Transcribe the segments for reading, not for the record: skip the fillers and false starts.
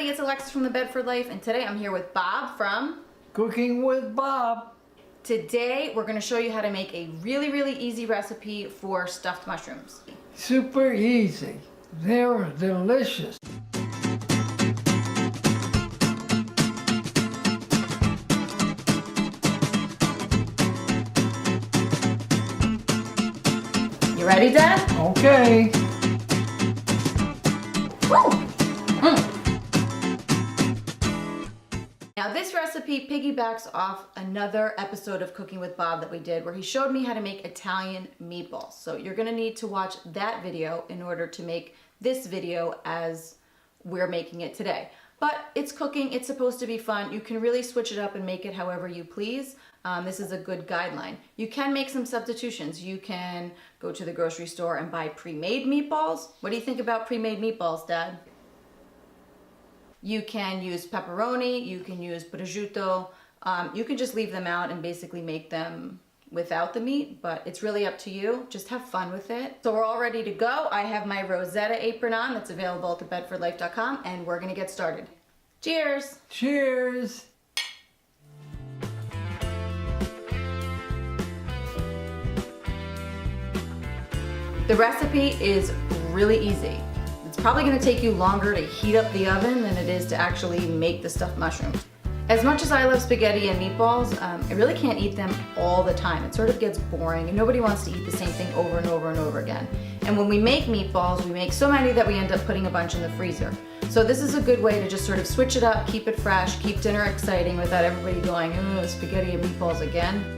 everybody, it's Alexis from the Bedford Life, and today I'm here with Bob from Cooking with Bob. Today we're going to show you how to make a really easy recipe for stuffed mushrooms. Super easy. They're delicious. You ready, Dad? Okay. Woo! Now this recipe piggybacks off another episode of Cooking with Bob that we did where he showed me how to make Italian meatballs. So you're gonna need to watch that video in order to make this video as we're making it today. But it's cooking, it's supposed to be fun. You can really switch it up and make it however you please. This is a good guideline. You can make some substitutions. You can go to the grocery store and buy pre-made meatballs. What do you think about pre-made meatballs, Dad? You can use pepperoni, you can use prosciutto. You can just leave them out and basically make them without the meat, but it's really up to you. Just have fun with it. So we're all ready to go. I have my Rosetta apron on that's available at thebedfordlife.com, and we're gonna get started. Cheers! Cheers. The recipe is really easy. It's probably gonna take you longer to heat up the oven than it is to actually make the stuffed mushrooms. As much as I love spaghetti and meatballs, I really can't eat them all the time. It sort of gets boring and nobody wants to eat the same thing over and over and over again. And when we make meatballs, we make so many that we end up putting a bunch in the freezer. So this is a good way to just sort of switch it up, keep it fresh, keep dinner exciting without everybody going, ooh, spaghetti and meatballs again.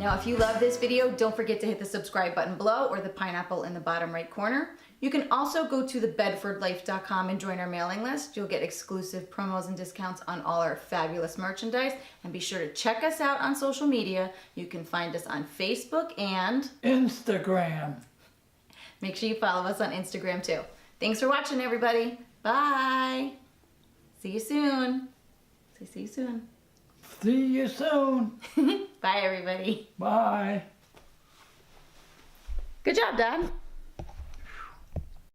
Now, if you love this video, don't forget to hit the subscribe button below or the pineapple in the bottom right corner. You can also go to thebedfordlife.com and join our mailing list. You'll get exclusive promos and discounts on all our fabulous merchandise. And be sure to check us out on social media. You can find us on Facebook and Instagram. Make sure you follow us on Instagram too. Thanks for watching, everybody. Bye. See you soon. Say see you soon. See you soon. Bye, everybody. Bye. Good job, Dad.